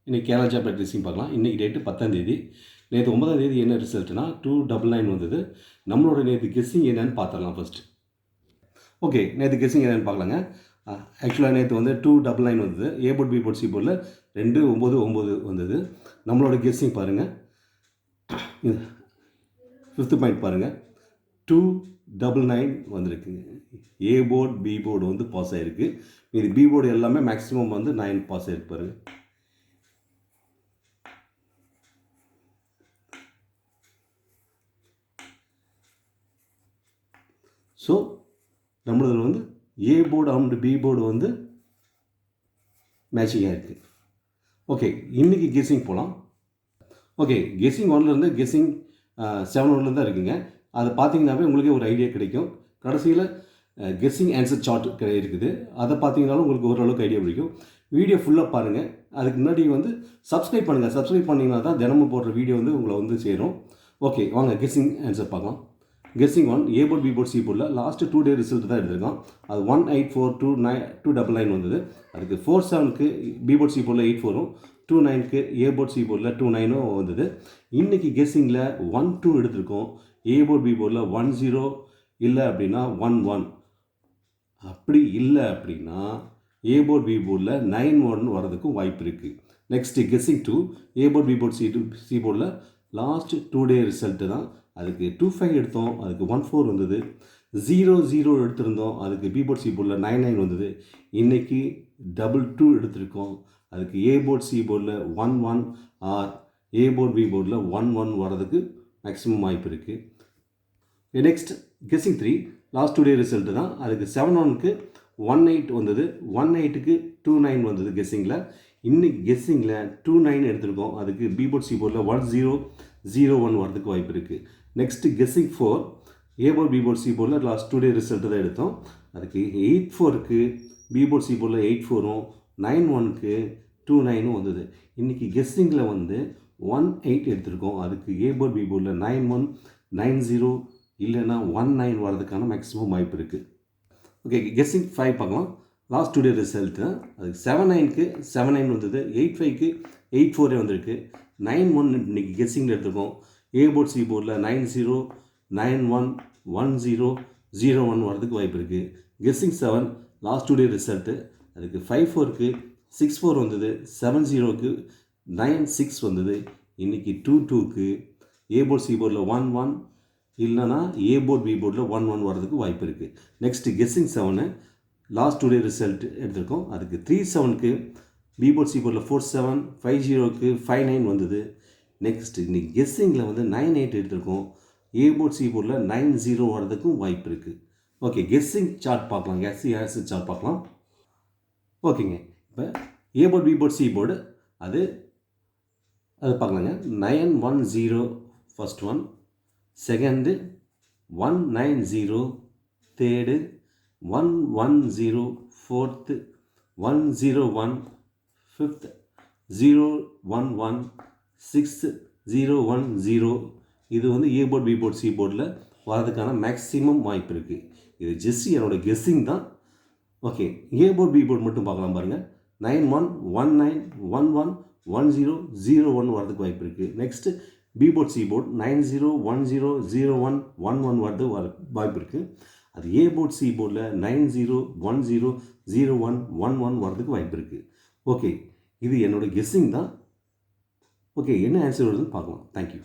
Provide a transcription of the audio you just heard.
இன்றைக்கி Kerala chapter guessing பார்க்கலாம். இன்றைக்கி டேட்டு 10ஆம் தேதி. நேற்று 9ஆம் தேதி என்ன ரிசல்ட்னா 299 வந்தது. நம்மளோட நேற்று கெஸ்ஸிங் என்னன்னு பார்த்துடலாம் ஃபஸ்ட்டு. ஓகே, நேற்று கெஸ்ஸிங் என்னென்னு பார்க்கலாங்க. ஆக்சுவலாக நேற்று வந்து 299 வந்தது. ஏ போர்ட் பி போர்ட் சி போர்டில் 299 வந்தது. நம்மளோட கெஸ்ஸிங் பாருங்கள். 5th பாயிண்ட் பாருங்கள். 299 வந்திருக்குங்க. ஏ போர்டு பி போர்டு வந்து பாஸ் ஆகிருக்கு. இது பி போர்டு எல்லாமே மேக்ஸிமம் வந்து 9 பாஸ் ஆகிருக்கு பாருங்கள். ஸோ நம்மளதில் வந்து A board and B board வந்து மேட்சிங்காக இருக்குது. ஓகே, இன்றைக்கி கெஸ்ஸிங் போகலாம். ஓகே, கெஸ்ஸிங் 1லேருந்து கெஸ்ஸிங் 7 வரலும் தான் இருக்குங்க. அதை பார்த்தீங்கன்னாவே உங்களுக்கே ஒரு ஐடியா கிடைக்கும். கடைசியில் கெஸ்ஸிங் ஆன்சர் சார்ட் இருக்குது. அதை பார்த்தீங்கன்னாலும் உங்களுக்கு ஓரளவுக்கு ஐடியா பிடிக்கும். வீடியோ ஃபுல்லாக பாருங்கள். அதுக்கு முன்னாடி வந்து சப்ஸ்கிரைப் பண்ணுங்கள். சப்ஸ்கிரைப் பண்ணிங்கன்னா தான் தினமும் போடுற வீடியோ வந்து உங்களை வந்து சேரும். ஓகே, வாங்க கெஸ்ஸிங் ஆன்சர் பார்க்கலாம். கெஸ்ஸிங் 1 ஏ போர்ட் பி போர்ட் சி போர்டில் லாஸ்ட்டு 2 டே ரிசல்ட் தான் எடுத்திருக்கோம். அது 18429 வந்தது. அதுக்கு 47க்கு பி போர்ட் சி போர்டில் 84ம் 29க்கு ஏ போர்ட் சி போர்டில் 29ம் வந்தது. இன்றைக்கி கெஸ்ஸிங்கில் 12 எடுத்திருக்கோம். ஏ போர்ட் பி போர்டில் 10 இல்லை அப்படின்னா 11, அப்படி இல்லை அப்படின்னா ஏ போர்ட் பி போர்டில் 91 வரதுக்கும் வாய்ப்பு இருக்குது. நெக்ஸ்ட்டு கெஸ்ஸிங் 2 ஏ போர்ட் பி போர்ட் சி போர்டில் லாஸ்ட் 2 டே ரிசல்ட்டு தான். அதுக்கு 25 எடுத்தோம். அதுக்கு 14 வந்தது. 00 எடுத்திருந்தோம். அதுக்கு பி போர்ட் சி போர்டில் 99 வந்தது. இன்றைக்கி 22 எடுத்திருக்கோம். அதுக்கு ஏ போர்ட் சி போர்டில் 11 ஆர் ஏ போர்ட் பி போர்டில் 11 வரதுக்கு மேக்ஸிமம் வாய்ப்பு இருக்குது. நெக்ஸ்ட் கெஸ்ஸிங் 3 லாஸ்ட் 2 டே ரிசல்ட்டு தான். அதுக்கு 71க்கு 18 வந்தது. 18க்கு 29 வந்தது கெஸ்ஸிங்கில். இன்றைக்கி கெஸ்ஸிங்கில் 29 எடுத்திருக்கோம். அதுக்கு பி போர்ட் சி போர்டில் 1001 வரதுக்கு வாய்ப்பு இருக்குது. நெக்ஸ்ட்டு கெஸ்ஸிங் 4 ஏ போர்ட் பி போர்ட் சி போர்டில் லாஸ்ட் 2 டே ரிசல்ட்டு தான் எடுத்தோம். அதுக்கு 84க்கு பி போர்ட் சி போர்டில் 84ம் 91க்கு 29ம் வந்தது. இன்றைக்கி கெஸ்ஸிங்கில் வந்து 18 எடுத்திருக்கோம். அதுக்கு ஏ போர்ட் பி போர்டில் 91 90 இல்லைன்னா 19 வரதுக்கான மேக்ஸிமம் வாய்ப்பு இருக்குது. ஓகே, கெஸ்ஸிங் 5 பார்க்கலாம். லாஸ்ட் 2 டே ரிசல்ட்டு அதுக்கு 79க்கு 79 வந்தது. 85க்கு 84 வந்திருக்கு. 91 இன்றைக்கி கெஸ்ஸிங்கில் எடுத்திருக்கோம். ஏ போர்ட் சி போர்டில் 90 91 10 01 வரதுக்கு வாய்ப்பு இருக்குது. கெஸ்ஸிங் 7 லாஸ்ட் 2 டே ரிசல்ட்டு அதுக்கு 54க்கு 64 வந்தது. 70க்கு 96 வந்தது. இன்றைக்கி 22க்கு ஏ போர்ட் சி போர்டில் 11 இல்லைனா ஏ போர்ட் பி போர்டில் 11 வரதுக்கு வாய்ப்பு இருக்குது. நெக்ஸ்ட்டு கெஸ்ஸிங் 7 லாஸ்ட் 2 டே ரிசல்ட் எடுத்திருக்கோம். அதுக்கு 37க்கு பி போர்ட் சி போர்டில் 47 50க்கு 59 வந்தது. நெக்ஸ்ட் இன்றைக்கி கெஸ்ஸிங்கில் வந்து 98 எடுத்திருக்கோம். ஏ போர்ட் சி போர்டில் 90 வரதுக்கும் வாய்ப்பு இருக்குது. ஓகே, கெஸ்ஸிங் சார்ட் பார்க்கலாம். கெஸ்ஸிங் ஆன்சர் சார்ட் பார்க்கலாம். ஓகேங்க, இப்போ A board B board C board அது பார்க்கலாங்க. 910 first one, second 190, third 110, fourth 101, fifth 011, 6th 010. இது வந்து A board B board C போர்டில் வரதுக்கான மேக்ஸிமம் வாய்ப்பு இருக்குது. இது ஜஸ்ட் என்னோட கெஸ்ஸிங் தான். ஓகே, ஏ போர்ட் பி போர்ட் மட்டும் பார்க்கலாம் பாருங்கள். 91 19 11 10 01 வரதுக்கு வாய்ப்பு இருக்குது. Next B board C board 90 10 01 11 வரது வாய்ப்பு இருக்குது. அது ஏ போர்ட் சி போர்டில் 90 10 01 11 வரதுக்கு வாய்ப்பு இருக்குது. ஓகே, இது என்னோடய கெஸ்ஸிங் தான். ஓகே, என்ன ஆன்சர் வருதுன்னு பார்க்கலாம். தேங்க்யூ.